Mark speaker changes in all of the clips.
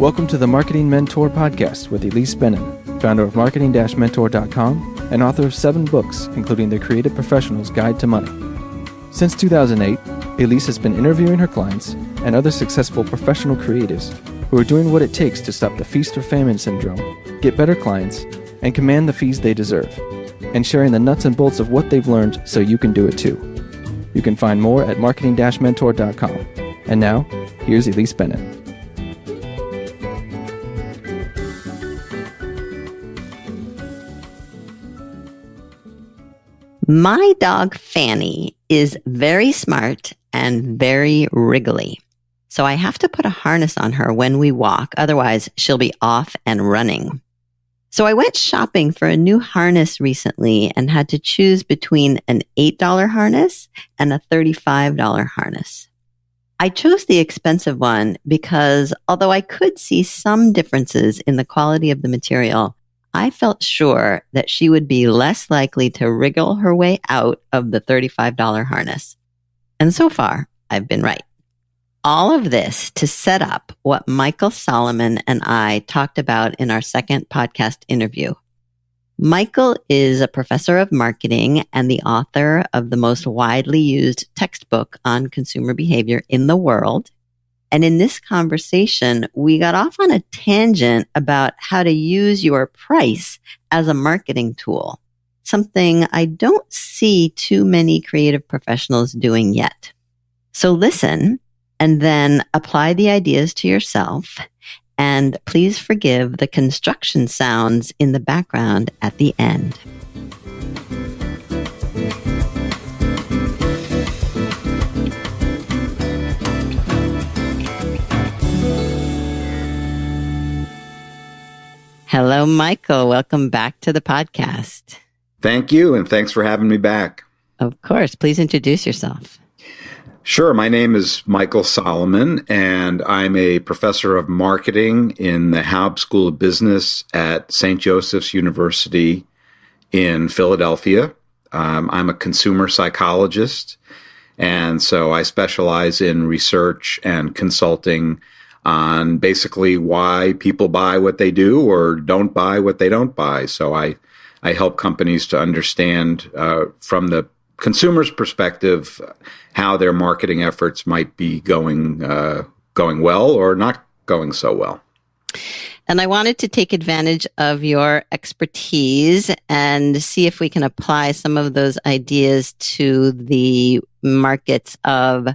Speaker 1: Welcome to the Marketing Mentor Podcast with Elise Bennin, founder of marketing-mentor.com and author of 7 books, including The Creative Professional's Guide to Money. Since 2008, Elise has been interviewing her clients and other successful professional creatives who are doing what it takes to stop the feast or famine syndrome, get better clients, and command the fees they deserve, and sharing the nuts and bolts of what they've learned so you can do it too. You can find more at marketing-mentor.com. And now, here's Elise Bennin.
Speaker 2: My dog Fanny is very smart and very wriggly. So I have to put a harness on her when we walk. Otherwise, she'll be off and running. So I went shopping for a new harness recently and had to choose between an $8 harness and a $35 harness. I chose the expensive one because although I could see some differences in the quality of the material, I felt sure that she would be less likely to wriggle her way out of the $35 harness. And so far, I've been right. All of this to set up what Michael Solomon and I talked about in our second podcast interview. Michael is a professor of marketing and the author of the most widely used textbook on consumer behavior in the world. And in this conversation, we got off on a tangent about how to use your price as a marketing tool, something I don't see too many creative professionals doing yet. So listen and then apply the ideas to yourself. And please forgive the construction sounds in the background at the end. Hello, Michael. Welcome back to the podcast.
Speaker 3: Thank you, and thanks for having me back.
Speaker 2: Of course. Please introduce yourself.
Speaker 3: Sure. My name is Michael Solomon, and I'm a professor of marketing in the Haub School of Business at St. Joseph's University in Philadelphia. I'm a consumer psychologist, and so I specialize in research and consulting on basically why people buy what they do or don't buy what they don't buy. So I help companies to understand from the consumer's perspective how their marketing efforts might be going well or not going so well.
Speaker 2: And I wanted to take advantage of your expertise and see if we can apply some of those ideas to the markets of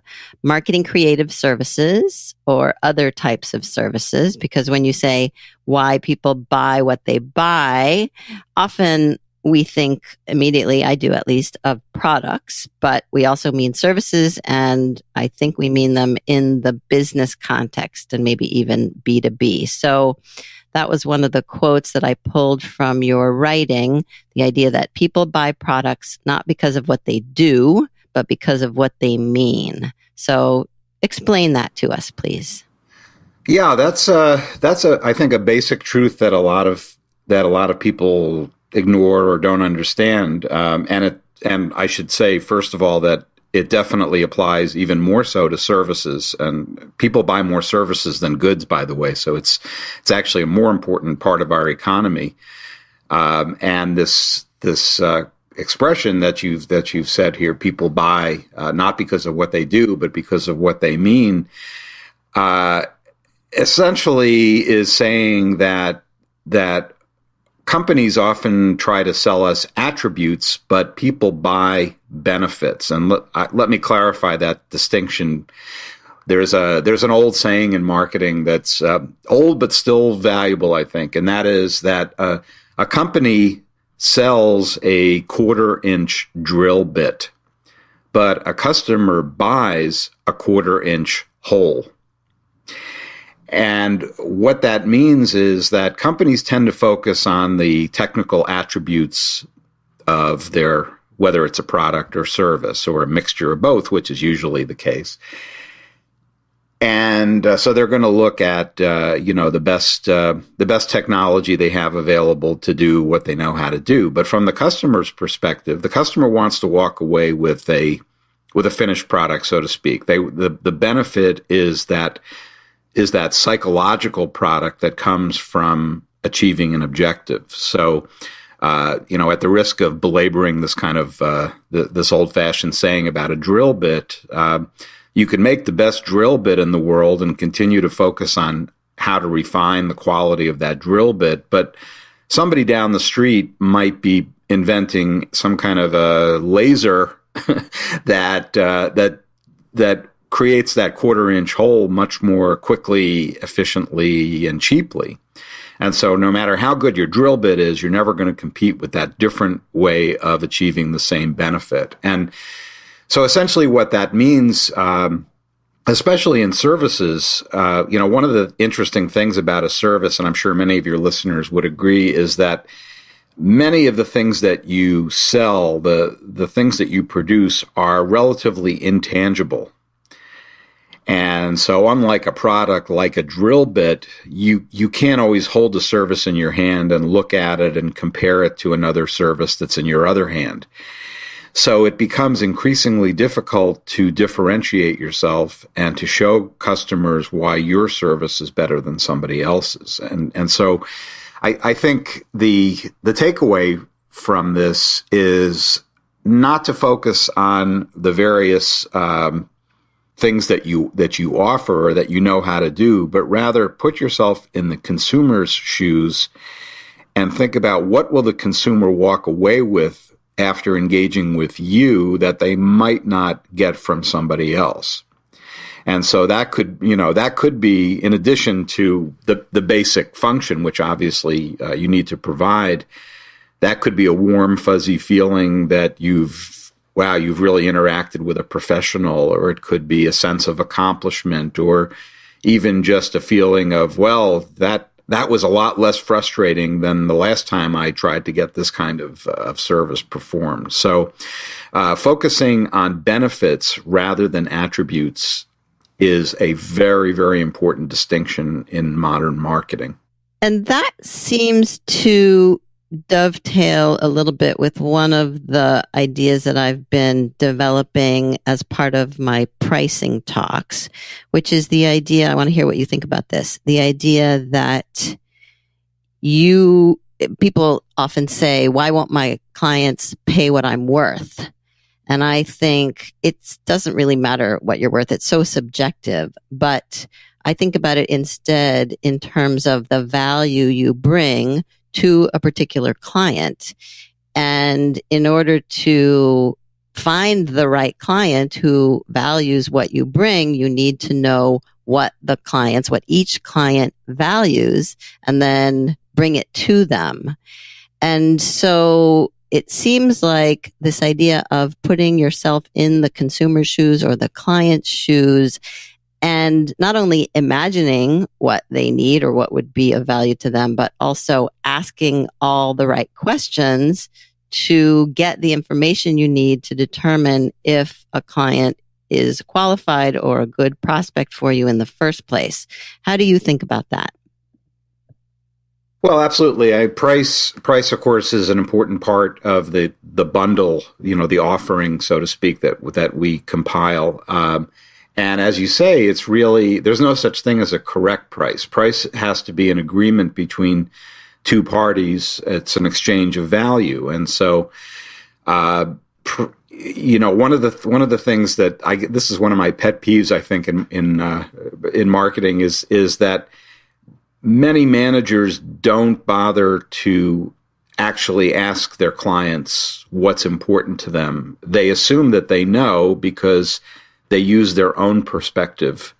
Speaker 2: marketing creative services or other types of services. Because when you say why people buy what they buy, often we think immediately, I do at least, of products, but we also mean services, and I think we mean them in the business context and maybe even B2B. So that was one of the quotes that I pulled from your writing, the idea that people buy products not because of what they do, but because of what they mean. So explain that to us, please.
Speaker 3: Yeah, that's I think a basic truth that a lot of people ignore or don't understand. And I should say, first of all, that it definitely applies even more so to services. And people buy more services than goods, by the way. So it's actually a more important part of our economy. And this expression that you've said here, people buy not because of what they do, but because of what they mean, essentially is saying that companies often try to sell us attributes, but people buy benefits. And let me clarify that distinction. There's an old saying in marketing that's old but still valuable, I think, and that is that a company sells a 1/4-inch drill bit, but a customer buys a 1/4-inch hole. And what that means is that companies tend to focus on the technical attributes of whether it's a product or service or a mixture of both, which is usually the case. And so they're going to look at, the best technology they have available to do what they know how to do. But from the customer's perspective, the customer wants to walk away with a finished product, so to speak. The benefit is that is that psychological product that comes from achieving an objective. So, at the risk of belaboring this kind of this old-fashioned saying about a drill bit, you can make the best drill bit in the world and continue to focus on how to refine the quality of that drill bit, but somebody down the street might be inventing some kind of a laser that creates that quarter-inch hole much more quickly, efficiently, and cheaply. And so no matter how good your drill bit is, you're never going to compete with that different way of achieving the same benefit. And so essentially what that means, especially in services, one of the interesting things about a service, and I'm sure many of your listeners would agree, is that many of the things that you sell, the things that you produce, are relatively intangible. And so unlike a product like a drill bit, you can't always hold a service in your hand and look at it and compare it to another service that's in your other hand. So it becomes increasingly difficult to differentiate yourself and to show customers why your service is better than somebody else's. And so I think the takeaway from this is not to focus on the various things that you offer or that you know how to do, but rather put yourself in the consumer's shoes and think about what will the consumer walk away with after engaging with you that they might not get from somebody else. And so that could be, in addition to the basic function, which obviously you need to provide, that could be a warm, fuzzy feeling that you've really interacted with a professional, or it could be a sense of accomplishment, or even just a feeling of, that was a lot less frustrating than the last time I tried to get this kind of service performed. So focusing on benefits rather than attributes is a very, very important distinction in modern marketing.
Speaker 2: And that seems to dovetail a little bit with one of the ideas that I've been developing as part of my pricing talks, which is the idea, I want to hear what you think about this, the idea that people often say, why won't my clients pay what I'm worth? And I think it doesn't really matter what you're worth. It's so subjective, but I think about it instead in terms of the value you bring to a particular client. And in order to find the right client who values what you bring, you need to know what each client values, and then bring it to them. And so it seems like this idea of putting yourself in the consumer's shoes or the client's shoes, and not only imagining what they need or what would be of value to them, but also asking all the right questions to get the information you need to determine if a client is qualified or a good prospect for you in the first place. How do you think about that?
Speaker 3: Well, absolutely. Price, of course, is an important part of the bundle, the offering, so to speak, that we compile. And as you say, it's really, there's no such thing as a correct price. Price has to be an agreement between two parties. It's an exchange of value. And so, one of the things that this is one of my pet peeves, I think, in marketing is that many managers don't bother to actually ask their clients what's important to them. They assume that they know because they use their own perspective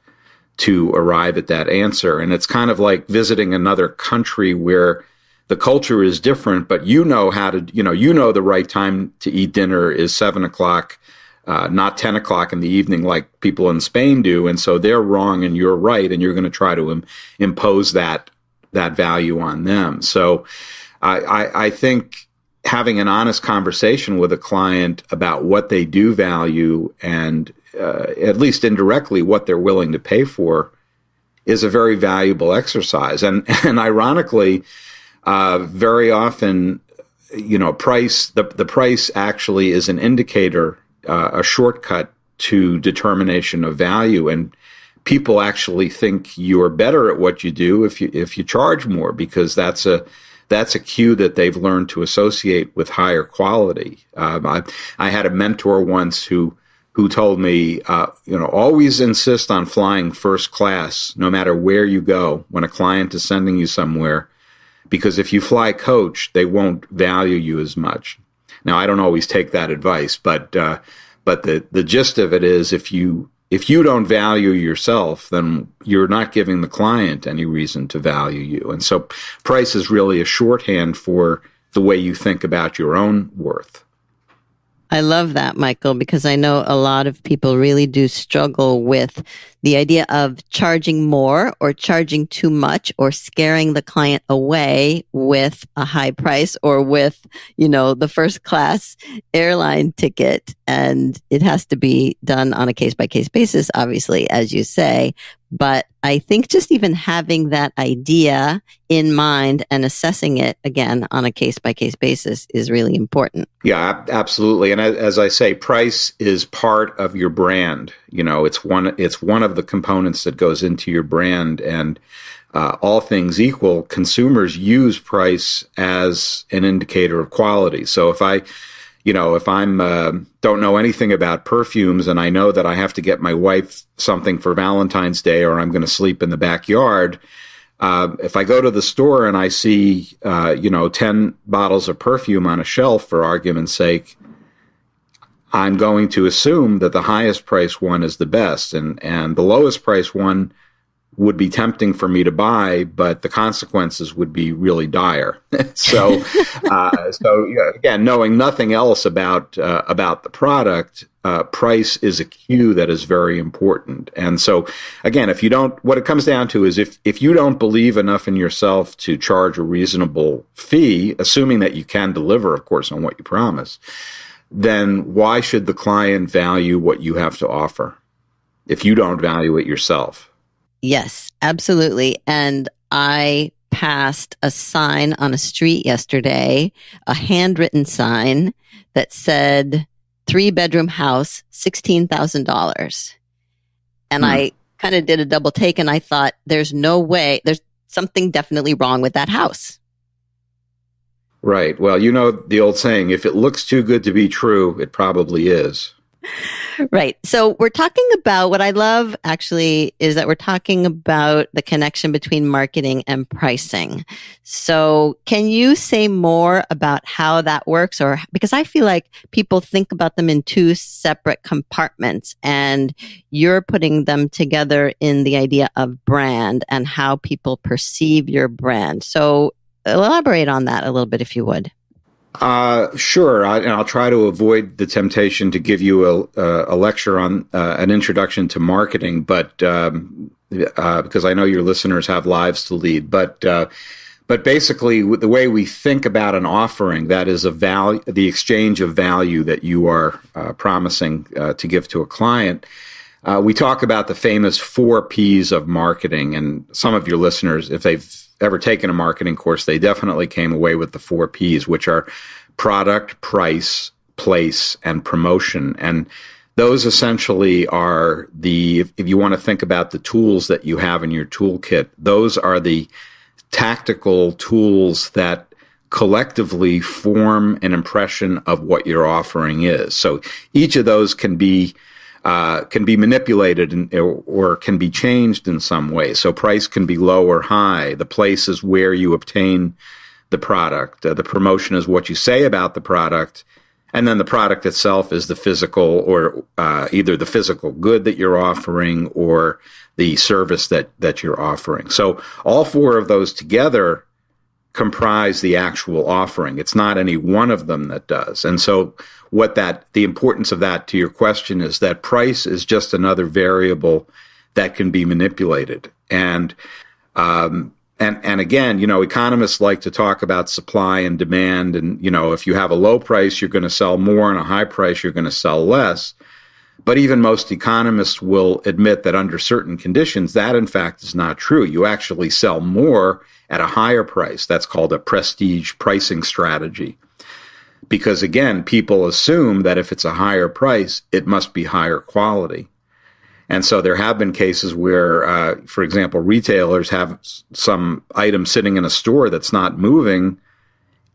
Speaker 3: to arrive at that answer. And it's kind of like visiting another country where the culture is different, but how to, the right time to eat dinner is 7:00, not 10:00 in the evening like people in Spain do. And so they're wrong and you're right, and you're going to try to impose that value on them. So I think having an honest conversation with a client about what they do value and at least indirectly what they're willing to pay for is a very valuable exercise. And ironically, very often, the price actually is an indicator, a shortcut to determination of value. And people actually think you're better at what you do if you charge more, because that's a cue that they've learned to associate with higher quality. I had a mentor once who told me, always insist on flying first class, no matter where you go, when a client is sending you somewhere, because if you fly coach, they won't value you as much. Now, I don't always take that advice, but the gist of it is, if you don't value yourself, then you're not giving the client any reason to value you. And so price is really a shorthand for the way you think about your own worth.
Speaker 2: I love that, Michael, because I know a lot of people really do struggle with the idea of charging more or charging too much or scaring the client away with a high price or with, the first class airline ticket. And it has to be done on a case by case basis, obviously, as you say. But I think just even having that idea in mind and assessing it again on a case by case basis is really important.
Speaker 3: Yeah, absolutely. And as I say, price is part of your brand. It's one of the components that goes into your brand. And all things equal, consumers use price as an indicator of quality. So if I'm don't know anything about perfumes and I know that I have to get my wife something for Valentine's Day, or I'm going to sleep in the backyard, if I go to the store and I see 10 bottles of perfume on a shelf, for argument's sake, I'm going to assume that the highest price one is the best, and the lowest price one would be tempting for me to buy, but the consequences would be really dire. So again, knowing nothing else about the product, price is a cue that is very important. And so again, what it comes down to is if you don't believe enough in yourself to charge a reasonable fee, assuming that you can deliver, of course, on what you promise, then why should the client value what you have to offer if you don't value it yourself?
Speaker 2: Yes, absolutely. And I passed a sign on a street yesterday, a handwritten sign that said 3-bedroom house, $16,000. And I kind of did a double take and I thought, there's no way, there's something definitely wrong with that house.
Speaker 3: Right. Well, the old saying, if it looks too good to be true, it probably is.
Speaker 2: Right. So we're talking about, what I love actually is that we're talking about the connection between marketing and pricing. So can you say more about how that works? Or because I feel like people think about them in two separate compartments, and you're putting them together in the idea of brand and how people perceive your brand. So elaborate on that a little bit, if you would.
Speaker 3: Sure. I'll try to avoid the temptation to give you a lecture on an introduction to marketing, but because I know your listeners have lives to lead. But basically, the way we think about an offering, that is the exchange of value that you are promising to give to a client. We talk about the famous 4 Ps of marketing, and some of your listeners, if they've ever taken a marketing course, they definitely came away with the 4 Ps, which are product, price, place, and promotion. And those essentially are if you want to think about the tools that you have in your toolkit, those are the tactical tools that collectively form an impression of what your offering is. So each of those can be manipulated or can be changed in some way. So price can be low or high. The place is where you obtain the product. The promotion is what you say about the product. And then the product itself is the physical, or either the physical good that you're offering or the service that you're offering. So all 4 of those together comprise the actual offering. It's not any one of them that does. And so the importance of that, to your question, is that price is just another variable that can be manipulated. And again, economists like to talk about supply and demand. And, if you have a low price, you're going to sell more, and a high price, you're going to sell less. But even most economists will admit that under certain conditions, that in fact is not true. You actually sell more at a higher price. That's called a prestige pricing strategy. Because again, people assume that if it's a higher price, it must be higher quality. And so there have been cases where, for example, retailers have some item sitting in a store that's not moving,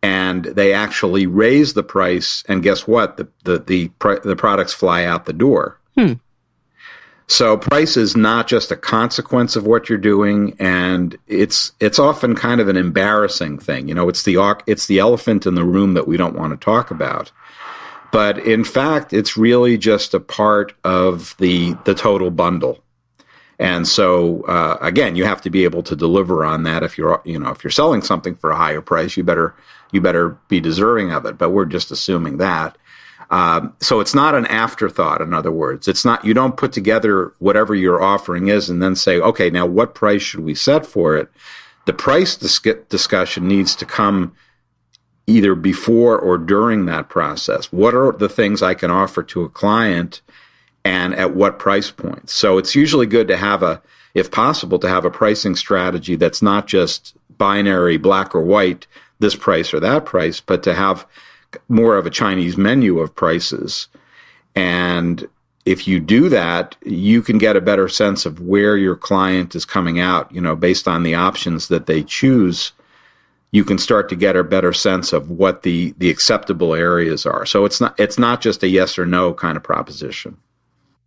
Speaker 3: and they actually raise the price, and guess what? The products fly out the door. So price is not just a consequence of what you're doing, and it's often kind of an embarrassing thing. It's the elephant in the room that we don't want to talk about. But in fact, it's really just a part of the total bundle. And so again, you have to be able to deliver on that. If you're selling something for a higher price, you better be deserving of it. But we're just assuming that. So it's not an afterthought. In other words, you don't put together whatever your offering is and then say, okay, now what price should we set for it? The price discussion needs to come either before or during that process. What are the things I can offer to a client, and at what price point? So it's usually good to have if possible, to have a pricing strategy that's not just binary, black or white, this price or that price, but to have more of a Chinese menu of prices. And if you do that, you can get a better sense of where your client is coming out, based on the options that they choose. You can start to get a better sense of what the acceptable areas are. So it's not just a yes or no kind of proposition.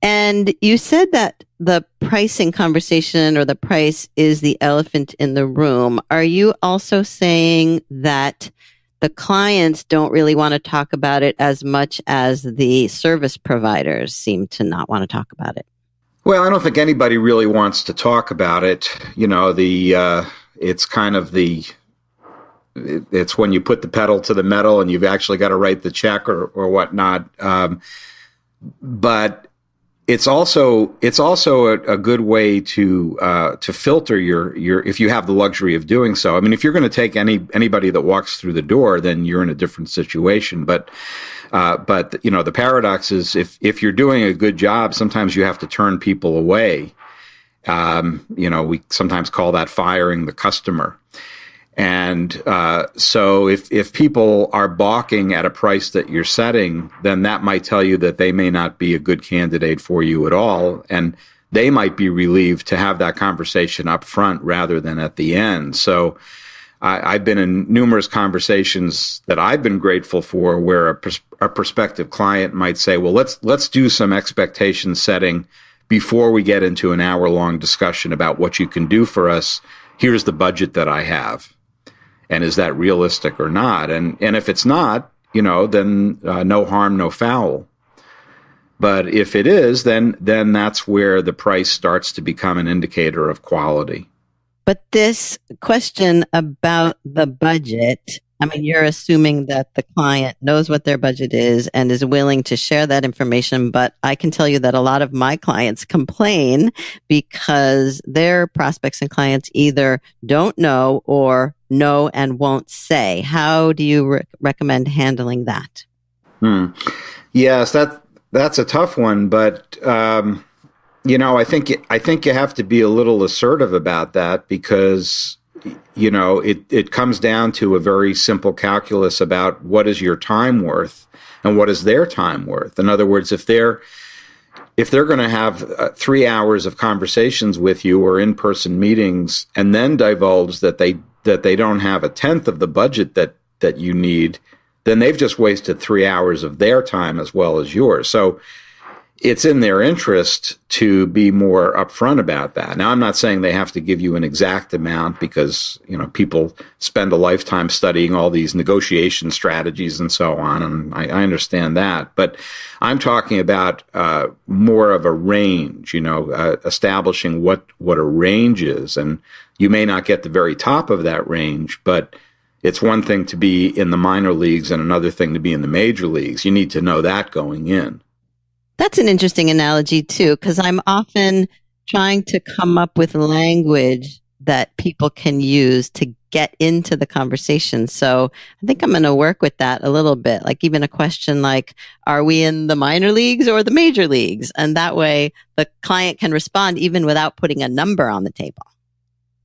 Speaker 2: And you said that the pricing conversation, or the price, is the elephant in the room. Are you also saying that the clients don't really want to talk about it as much as the service providers seem to not want to talk about it?
Speaker 3: Well, I don't think anybody really wants to talk about it. It's kind of it's when you put the pedal to the metal and you've actually got to write the check or whatnot. But it's also a good way to filter your if you have the luxury of doing so. I mean, if you're going to take anybody that walks through the door, then you're in a different situation. But the paradox is if you're doing a good job, sometimes you have to turn people away. We sometimes call that firing the customer. And so if people are balking at a price that you're setting, then that might tell you that they may not be a good candidate for you at all. And they might be relieved to have that conversation up front rather than at the end. So I've been in numerous conversations that I've been grateful for where a prospective client might say, well, let's do some expectation setting before we get into an hour-long discussion about what you can do for us. Here's the budget that I have. And is that realistic or not? And if it's not, then no harm, no foul. But if it is, then that's where the price starts to become an indicator of quality.
Speaker 2: But this question about the budget, I mean, you're assuming that the client knows what their budget is and is willing to share that information. But I can tell you that a lot of my clients complain because their prospects and clients either don't know or know and won't say. How do you recommend handling that?
Speaker 3: Yes, that's a tough one. But, I think you have to be a little assertive about that because it comes down to a very simple calculus about what is your time worth and what is their time worth. In other words, if they're going to have 3 hours of conversations with you or in-person meetings and then divulge that they don't have a tenth of the budget that you need, then they've just wasted 3 hours of their time as well as yours. So it's in their interest to be more upfront about that. Now, I'm not saying they have to give you an exact amount because, people spend a lifetime studying all these negotiation strategies and so on, and I understand that. But I'm talking about more of a range, establishing what a range is. And you may not get the very top of that range, but it's one thing to be in the minor leagues and another thing to be in the major leagues. You need to know that going in.
Speaker 2: That's an interesting analogy, too, because I'm often trying to come up with language that people can use to get into the conversation. So I think I'm going to work with that a little bit, like even a question like, are we in the minor leagues or the major leagues? And that way the client can respond even without putting a number on the table.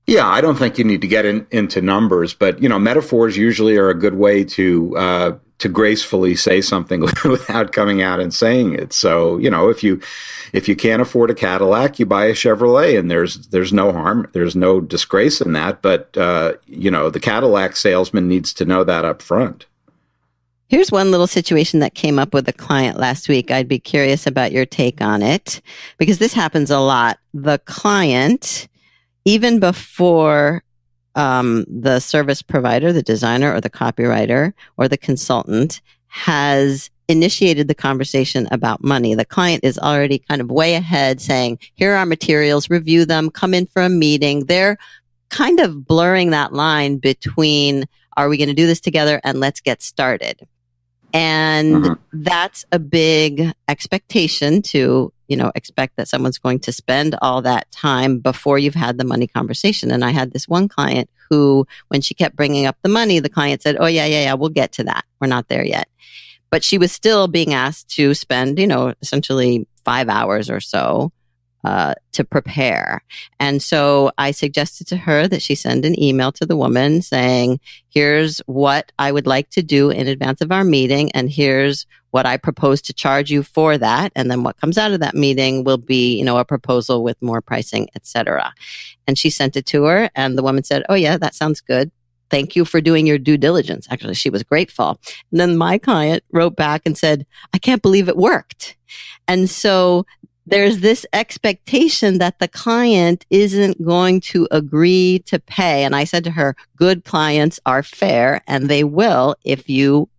Speaker 3: Yeah, I don't think you need to get into numbers, but, metaphors usually are a good way to to gracefully say something without coming out and saying it. So, if you can't afford a Cadillac, you buy a Chevrolet, and there's no harm, there's no disgrace in that. But, the Cadillac salesman needs to know that up front.
Speaker 2: Here's one little situation that came up with a client last week. I'd be curious about your take on it, because this happens a lot. The client, even before the service provider, the designer or the copywriter or the consultant has initiated the conversation about money, the client is already kind of way ahead saying, here are our materials, review them, come in for a meeting. They're kind of blurring that line between, are we going to do this together and let's get started? And that's a big expectation to, expect that someone's going to spend all that time before you've had the money conversation. And I had this one client who, when she kept bringing up the money, the client said, oh, yeah, we'll get to that. We're not there yet. But she was still being asked to spend, essentially 5 hours or so to prepare. And so I suggested to her that she send an email to the woman saying, here's what I would like to do in advance of our meeting, and here's what I propose to charge you for that. And then what comes out of that meeting will be, a proposal with more pricing, etc. And she sent it to her, and the woman said, oh yeah, that sounds good. Thank you for doing your due diligence. Actually, she was grateful. And then my client wrote back and said, I can't believe it worked. And so there's this expectation that the client isn't going to agree to pay. And I said to her, good clients are fair, and they will if you,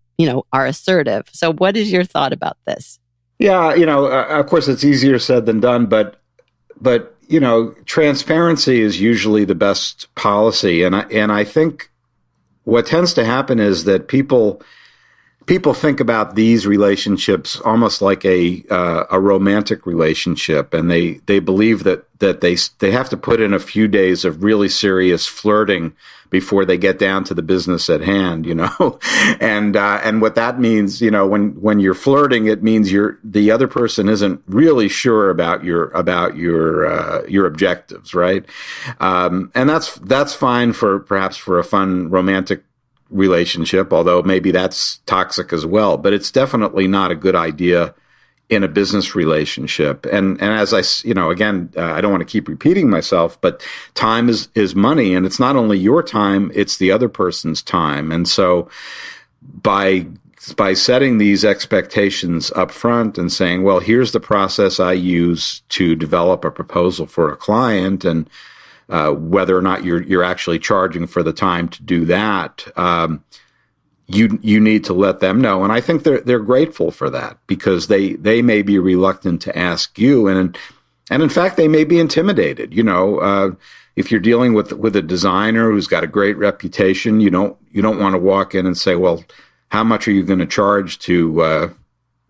Speaker 2: are assertive. So what is your thought about this?
Speaker 3: Yeah, of course, it's easier said than done, but transparency is usually the best policy. And I think what tends to happen is that people think about these relationships almost like a romantic relationship, and they believe that they have to put in a few days of really serious flirting before they get down to the business at hand, and what that means, when you're flirting, it means the other person isn't really sure about your objectives, right? And that's fine perhaps for a fun romantic relationship, although maybe that's toxic as well. But it's definitely not a good idea in a business relationship. And as I, again, I don't want to keep repeating myself, but time is money, and it's not only your time, it's the other person's time. And so by setting these expectations up front and saying, well, here's the process I use to develop a proposal for a client, and whether or not you're actually charging for the time to do that, you need to let them know. And I think they're grateful for that, because they may be reluctant to ask you, and in fact they may be intimidated. If you're dealing with a designer who's got a great reputation, you don't want to walk in and say, well, how much are you going to charge to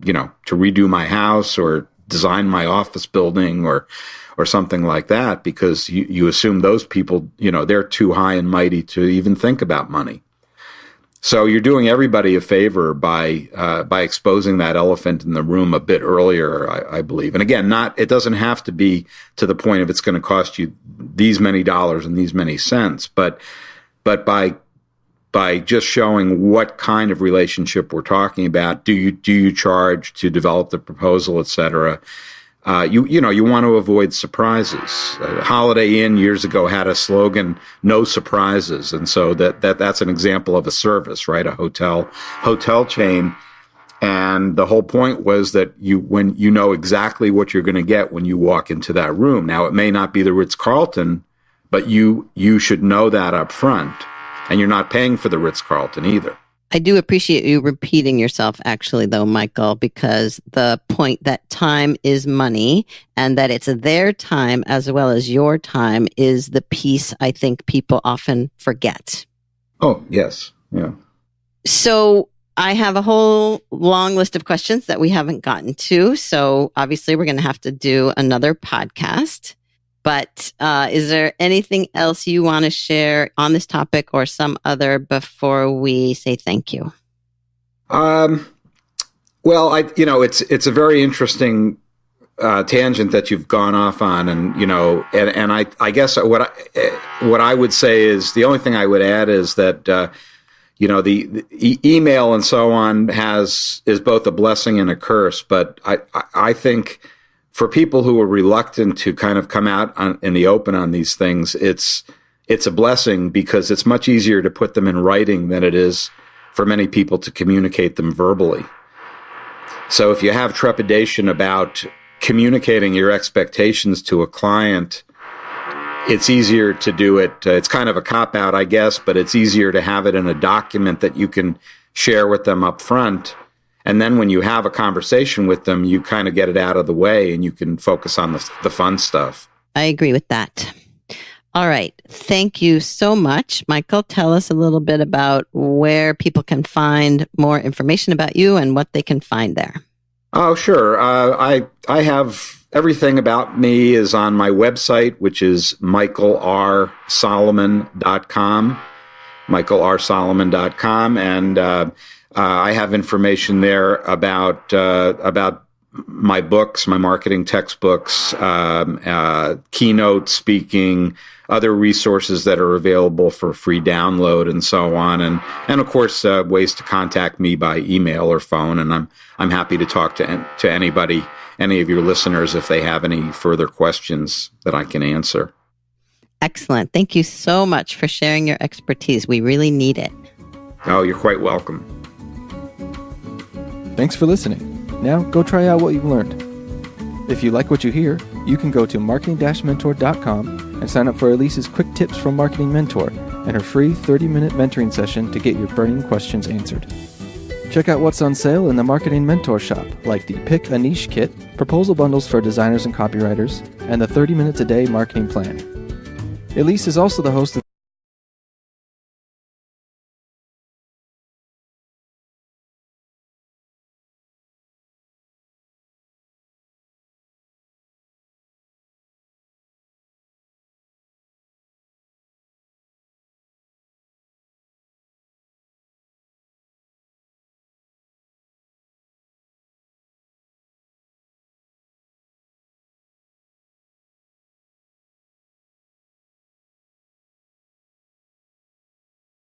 Speaker 3: redo my house or design my office building or something like that, because you assume those people, they're too high and mighty to even think about money. So you're doing everybody a favor by exposing that elephant in the room a bit earlier, I believe. And again, it doesn't have to be to the point of it's going to cost you these many dollars and these many cents, but by just showing what kind of relationship we're talking about, do you charge to develop the proposal, et cetera. You want to avoid surprises. Holiday Inn years ago had a slogan, "No surprises," and so that's an example of a service, right? A hotel chain, and the whole point was that when you know exactly what you're going to get when you walk into that room. Now, it may not be the Ritz-Carlton, but you should know that up front, and you're not paying for the Ritz-Carlton either.
Speaker 2: I do appreciate you repeating yourself, actually, though, Michael, because the point that time is money and that it's their time as well as your time is the piece I think people often forget.
Speaker 3: Oh, yes. Yeah.
Speaker 2: So I have a whole long list of questions that we haven't gotten to. So obviously, we're going to have to do another podcast. But is there anything else you want to share on this topic or some other before we say thank you?
Speaker 3: Well, it's a very interesting tangent that you've gone off on, and I guess what I would say is, the only thing I would add is that the email and so on is both a blessing and a curse. But I think for people who are reluctant to kind of come out in the open on these things, it's a blessing because it's much easier to put them in writing than it is for many people to communicate them verbally. So if you have trepidation about communicating your expectations to a client, it's easier to do it. It's kind of a cop-out, I guess, but it's easier to have it in a document that you can share with them up front. And then when you have a conversation with them, you kind of get it out of the way and you can focus on the fun stuff.
Speaker 2: I agree with that. All right. Thank you so much. Michael, tell us a little bit about where people can find more information about you and what they can find there.
Speaker 3: Oh, sure. I have everything about me is on my website, which is michaelrsolomon.com, michaelrsolomon.com. And I have information there about my books, my marketing textbooks, keynote speaking, other resources that are available for free download and so on. And of course, ways to contact me by email or phone. And I'm happy to talk to anybody, any of your listeners, if they have any further questions that I can answer.
Speaker 2: Excellent. Thank you so much for sharing your expertise. We really need it.
Speaker 3: Oh, you're quite welcome.
Speaker 1: Thanks for listening. Now go try out what you've learned. If you like what you hear, you can go to marketing-mentor.com and sign up for Elise's quick tips from Marketing Mentor and her free 30-minute mentoring session to get your burning questions answered. Check out what's on sale in the Marketing Mentor shop, like the Pick a Niche Kit, proposal bundles for designers and copywriters, and the 30 Minutes a Day marketing plan. Elise is also the host of